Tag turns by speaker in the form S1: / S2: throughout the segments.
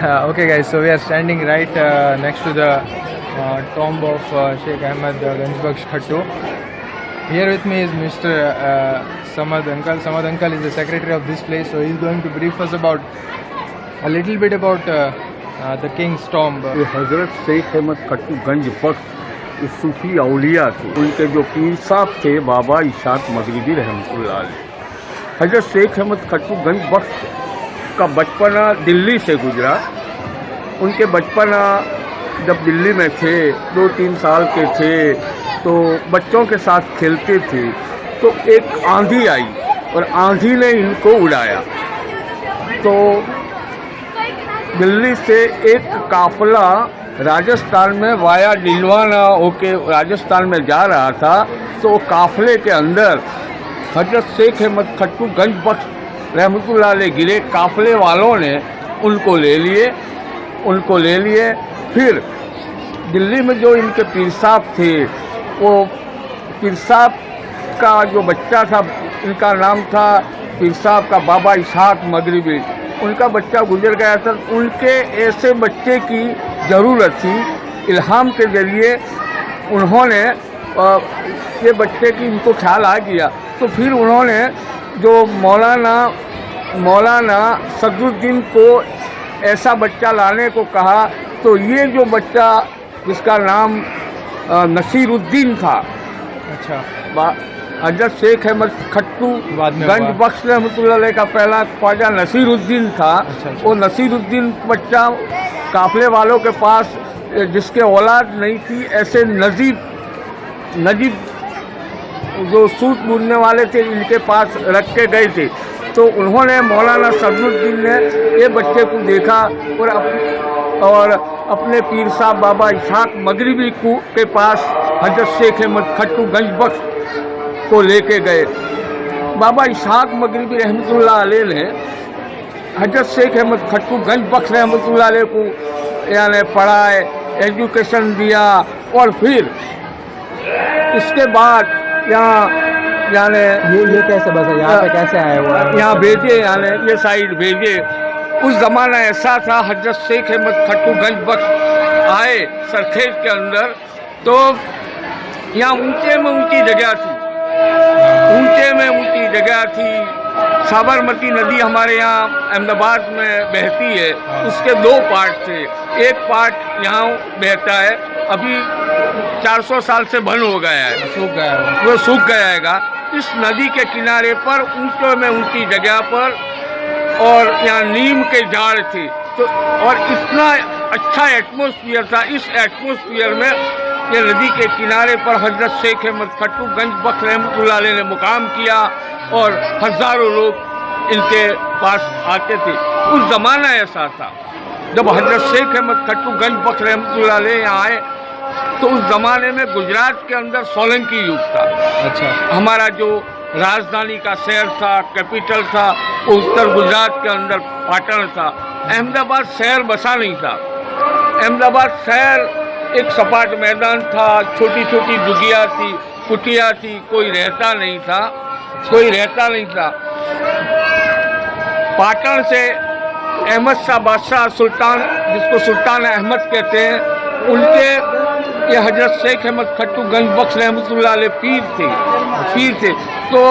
S1: Okay guys, so we are standing right next to the tomb of Sheikh Ahmed Ganjbakhsh Khattu. Here with me is Mr. Samad Uncle. Samad Uncle is the secretary of this place, so he is going to brief us about a little bit about the king's tomb.
S2: ये हज़रत शेख अहमद खट्टू गंज बख्श ये सूफी औलिया थे। उनके जो पीर साहब थे बाबा इशाक मगरिबी रहमतुल्लाह अलैह। हज़रत शेख अहमद खट्टू गंज बख्श का बचपना दिल्ली से गुजरा। उनके बचपना जब दिल्ली में थे 2-3 साल के थे तो बच्चों के साथ खेलते थे तो एक आंधी आई और आंधी ने इनको उड़ाया। तो दिल्ली से एक काफिला राजस्थान में वाया डीलवाना होके राजस्थान में जा रहा था। तो काफिले के अंदर हज़रत शेख अहमद खट्टू गंज बख्श रहमतुल्लाह अलैह गिरे। काफिले वालों ने उनको ले लिए। फिर दिल्ली में जो इनके पीर साहब थे वो पीर साहब का जो बच्चा था इनका नाम था पीर साहब का बाबा इशाक मगरिबी। उनका बच्चा गुजर गया था। उनके ऐसे बच्चे की ज़रूरत थी। इल्हाम के ज़रिए उन्होंने ये बच्चे की इनको ख्याल आ गया। तो फिर उन्होंने जो मौलाना सदरुद्दीन को ऐसा बच्चा लाने को कहा। तो ये जो बच्चा जिसका नाम नसीरुद्दीन था,
S1: अच्छा,
S2: हज़रत शेख अहमद खट्टू गंज बख्श रहमतुल्लाह अलैह का पहला ख्वाजा नसीरुद्दीन था।
S1: अच्छा।
S2: वो नसीरुद्दीन बच्चा काफिले वालों के पास जिसके औलाद नहीं थी ऐसे नजीब जो सूट बुनने वाले थे इनके पास रख के गए थे। तो उन्होंने मौलाना सदरुद्दीन ने ये बच्चे को देखा और अपने पीर साहब बाबा इशाक मगरिबी के पास हज़रत शेख अहमद खट्टू गंज बख्श को लेके गए। बाबा इशाक मगरिबी रहमतुल्लाह अलैह ने हज़रत शेख अहमद खट्टू गंज बख्श रहमतुल्लाह अलैह को यानी पढ़ाए, एजुकेशन दिया और फिर इसके बाद यानी
S1: ये कैसे बसा, यहाँ पे कैसे आया हुआ है?
S2: यहाँ भेजे, यानी ये साइड भेजे। उस ज़माना ऐसा था हज़रत शेख अहमद खट्टू गंज बख्श आए सरखेज के अंदर तो यहाँ ऊंचे में ऊंची जगह थी। साबरमती नदी हमारे यहाँ अहमदाबाद में बहती है। उसके 2 पार्ट थे। एक पार्ट यहाँ बहता है, अभी 400 साल से बंद हो गया है, सूख गया है। इस नदी के किनारे पर ऊंचों में ऊंची जगह पर और यहाँ नीम के झाड़ थे। तो और इतना अच्छा एटमॉस्फेयर था। इस एटमॉस्फेयर में ये नदी के किनारे पर हज़रत शेख अहमद खट्टू गंज बख्श रहमतुल्लाह अलैह ने मुकाम किया और हज़ारों लोग इनके पास आते थे। उस ज़माना ऐसा था जब हज़रत शेख अहमद खट्टू गंज बख्श रहमतुल्लाह अलैह यहाँ आए तो उस ज़माने में गुजरात के अंदर सोलंकी युग था।
S1: अच्छा,
S2: हमारा जो राजधानी का शहर था, कैपिटल था, वो उत्तर गुजरात के अंदर पाटन था। अहमदाबाद शहर बसा नहीं था। अहमदाबाद शहर एक सपाट मैदान था, छोटी छोटी झुग्गियाँ थी, कुटिया थी, कोई रहता नहीं था। पाटन से अहमद शाह बादशाह सुल्तान, जिसको सुल्तान अहमद कहते हैं, उनके ये हज़रत शेख अहमद खट्टू गंज बख्श रहमतुल्लाह अलैह पीर थे। तो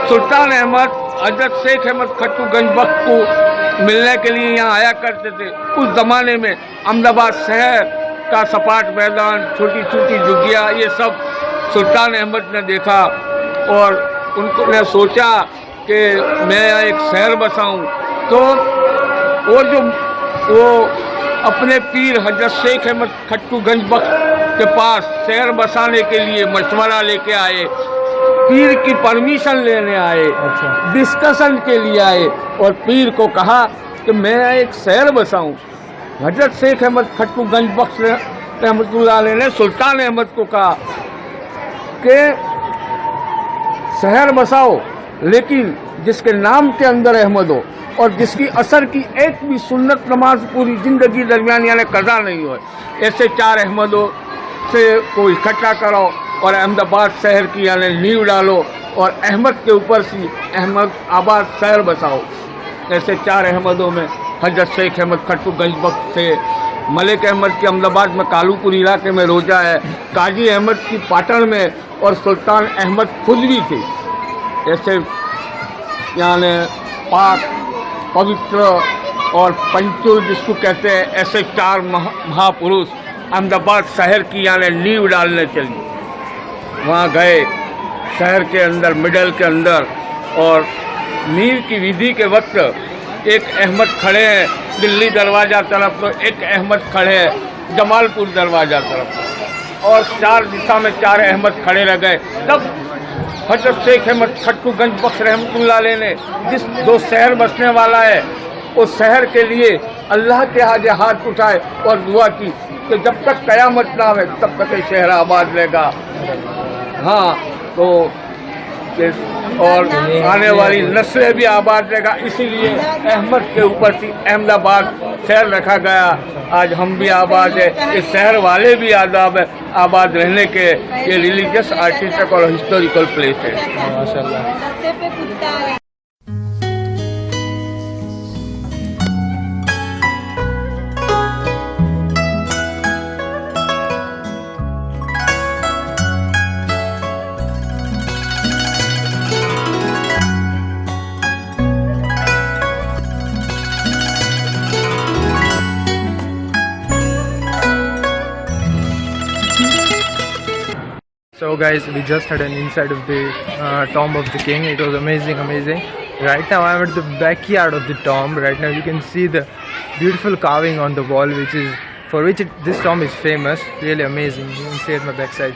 S2: सुल्तान अहमद हज़रत शेख अहमद खट्टू गंज बख्श को मिलने के लिए यहाँ आया करते थे। उस ज़माने में अहमदाबाद शहर का सपाट मैदान, छोटी छोटी झुग्गियाँ, ये सब सुल्तान अहमद ने देखा और उन्होंने सोचा कि मैं यहाँ एक शहर बसाऊं। तो वो अपने पीर हज़रत शेख अहमद खट्टू गंज बख्श के पास शहर बसाने के लिए मशवरा लेके आए, पीर की परमिशन लेने आए।
S1: अच्छा,
S2: डिस्कशन के लिए आए और पीर को कहा कि मैं एक शहर बसाऊं। हज़रत शेख अहमद खट्टू गंज बख्श रहमतुल्लाह अलैह ने सुल्तान अहमद को कहा कि शहर बसाओ लेकिन जिसके नाम के अंदर अहमद हो और जिसकी असर की एक भी सुन्नत नमाज पूरी ज़िंदगी दरमियान यानी कज़ा नहीं हो, ऐसे 4 अहमदों से को इकट्ठा करो और अहमदाबाद शहर की यानी नींव डालो और अहमद के ऊपर से अहमद आबाद शहर बसाओ। ऐसे 4 अहमदों में हजरत शेख अहमद खट्टू गंज बख्श थे, मलिक अहमद की अहमदाबाद में कालूपुर इलाके में रोजा है, काजी अहमद की पाटन में, और सुल्तान अहमद खुद भी थे। ऐसे यानी पाक पवित्र और पंचुल जिसको कहते हैं, ऐसे 4 महापुरुष अहमदाबाद शहर की यानी नींव डालने चली। वहाँ गए शहर के अंदर, मिडल के अंदर, और नींव की विधि के वक्त एक अहमद खड़े हैं दिल्ली दरवाज़ा तरफ, तो एक अहमद खड़े हैं जमालपुर दरवाज़ा तरफ, और 4 दिशा में 4 अहमद खड़े रह गए। तब हजरत शेख अहमद खट्टू गंज बख्श रहमतुल्लाह अलैह ने जिस 2 शहर बसने वाला है उस शहर के लिए अल्लाह के आगे हाथ उठाए और दुआ की कि जब तक क़यामत ना आवे तब तक ये शहर आबाद रहेगा। हाँ, तो और आने वाली नस्लें भी आबाद रहेगा, इसीलिए अहमद के ऊपर से अहमदाबाद शहर रखा गया। आज हम भी आबाद है, इस शहर वाले भी आबाद रहने के ये रिलीजियस आर्टिस्टिक और हिस्टोरिकल प्लेस है।
S1: माशाल्लाह। So guys, we just had an inside of the tomb of the king. It was amazing. Right now I am at the backyard of the tomb. Right now you can see the beautiful carving on the wall, this tomb is famous. Really amazing. You can see at my backside.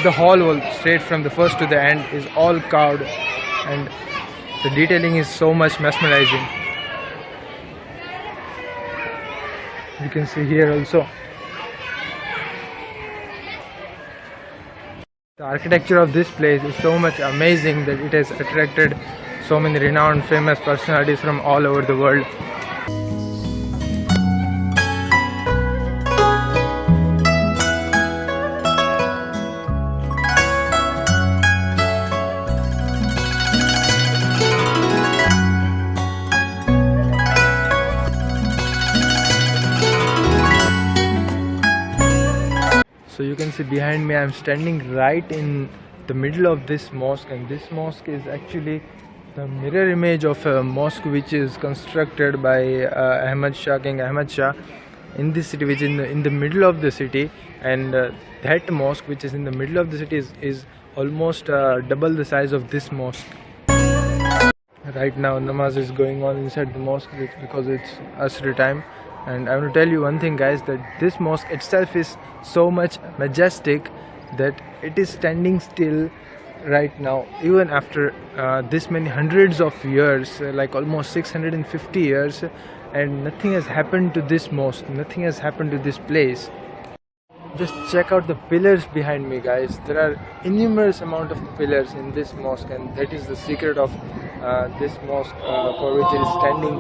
S1: The whole wall, straight from the first to the end, is all carved, and the detailing is so much mesmerizing. You can see here also. The architecture of this place is so much amazing that it has attracted so many renowned, famous personalities from all over the world. So you can see behind me, I am standing right in the middle of this mosque, and this mosque is actually the mirror image of a mosque which is constructed by King Ahmad Shah in this city, which is in the middle of the city, and that mosque which is in the middle of the city is almost double the size of this mosque. Right now namaz is going on inside the mosque because it's Asr time. And I want to tell you one thing, guys, that this mosque itself is so much majestic that it is standing still right now, even after this many hundreds of years, like almost 650 years, and nothing has happened to this mosque, nothing has happened to this place. Just check out the pillars behind me, guys. There are innumerable amount of pillars in this mosque, and that is the secret of this mosque for which it is standing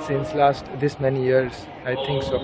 S1: since last this many years. I think so.